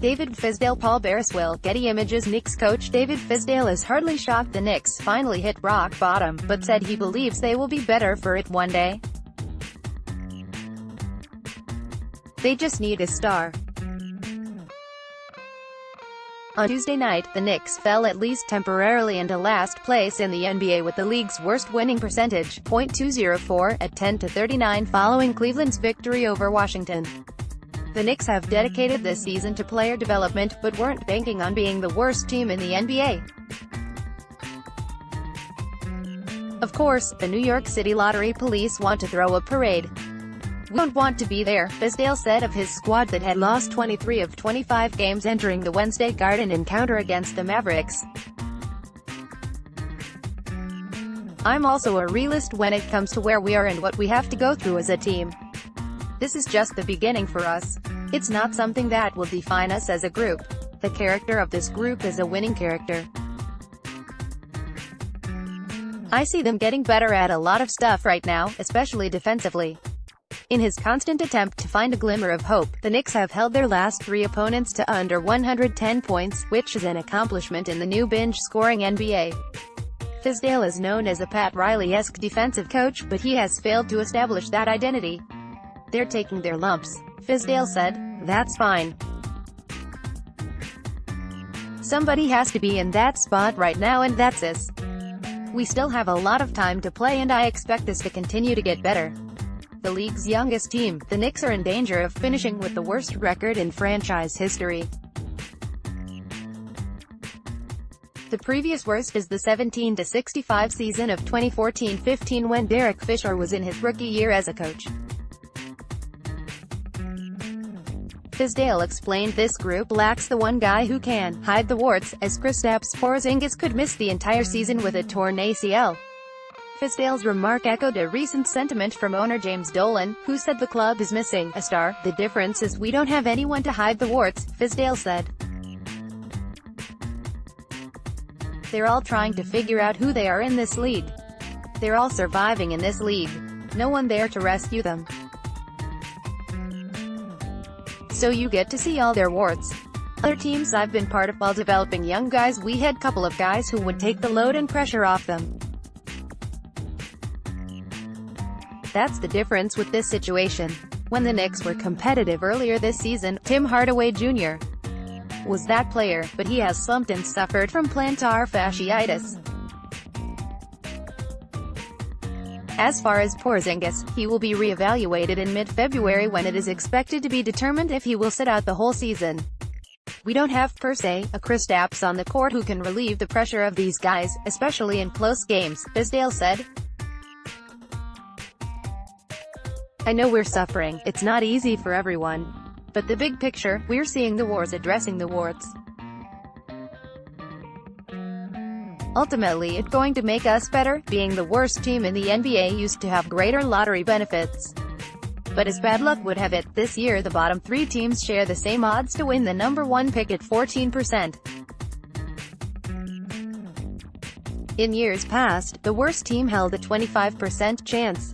David Fizdale Paul Bereswill, Getty Images Knicks coach David Fizdale is hardly shocked the Knicks finally hit rock bottom, but said he believes they will be better for it one day. They just need a star. On Tuesday night, the Knicks fell at least temporarily into last place in the NBA with the league's worst winning percentage, .204, at 10-39 following Cleveland's victory over Washington. The Knicks have dedicated this season to player development, but weren't banking on being the worst team in the NBA. Of course, the New York City lottery police want to throw a parade. "We don't want to be there," Fizdale said of his squad that had lost 23 of 25 games entering the Wednesday Garden encounter against the Mavericks. "I'm also a realist when it comes to where we are and what we have to go through as a team. This is just the beginning for us. It's not something that will define us as a group. The character of this group is a winning character. I see them getting better at a lot of stuff right now, especially defensively." In his constant attempt to find a glimmer of hope, the Knicks have held their last 3 opponents to under 110 points, which is an accomplishment in the new binge-scoring NBA. Fizdale is known as a Pat Riley-esque defensive coach, but he has failed to establish that identity. "They're taking their lumps," Fizdale said. "That's fine. Somebody has to be in that spot right now, and that's us. We still have a lot of time to play and I expect this to continue to get better." The league's youngest team, the Knicks are in danger of finishing with the worst record in franchise history. The previous worst is the 17-65 season of 2014-15 when Derek Fisher was in his rookie year as a coach. Fizdale explained this group lacks the one guy who can hide the warts, as Kristaps Porzingis could miss the entire season with a torn ACL. Fizdale's remark echoed a recent sentiment from owner James Dolan, who said the club is missing a star. "The difference is we don't have anyone to hide the warts," Fizdale said. "They're all trying to figure out who they are in this league. They're all surviving in this league. No one there to rescue them. So you get to see all their warts. Other teams I've been part of, while developing young guys, we had couple of guys who would take the load and pressure off them. That's the difference with this situation." When the Knicks were competitive earlier this season, Tim Hardaway Jr. was that player, but he has slumped and suffered from plantar fasciitis. As far as Porzingis, he will be re-evaluated in mid-February when it is expected to be determined if he will sit out the whole season. "We don't have, per se, a Kristaps on the court who can relieve the pressure of these guys, especially in close games," Fizdale said. "I know we're suffering, it's not easy for everyone. But the big picture, we're seeing the wars addressing the warts. Ultimately it's going to make us better. Being the worst team in the NBA used to have greater lottery benefits. But as bad luck would have it, this year the bottom 3 teams share the same odds to win the number 1 pick at 14%. In years past, the worst team held a 25% chance.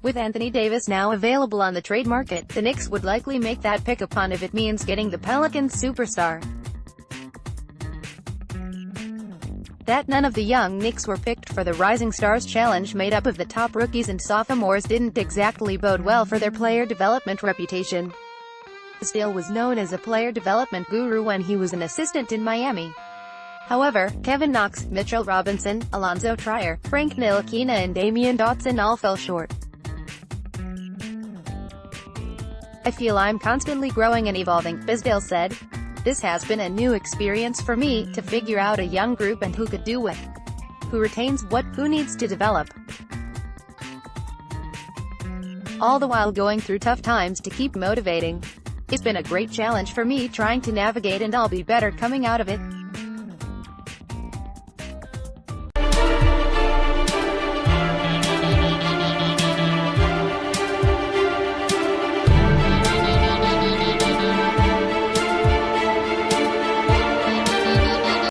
With Anthony Davis now available on the trade market, the Knicks would likely make that pick upon if it means getting the Pelicans superstar. That none of the young Knicks were picked for the Rising Stars Challenge made up of the top rookies and sophomores didn't exactly bode well for their player development reputation. Fizdale was known as a player development guru when he was an assistant in Miami. However, Kevin Knox, Mitchell Robinson, Alonzo Trier, Frank Ntilikina and Damian Dotson all fell short. "I feel I'm constantly growing and evolving," Fizdale said. "This has been a new experience for me, to figure out a young group and who could do what, who retains what, who needs to develop. All the while going through tough times to keep motivating. It's been a great challenge for me trying to navigate and I'll be better coming out of it."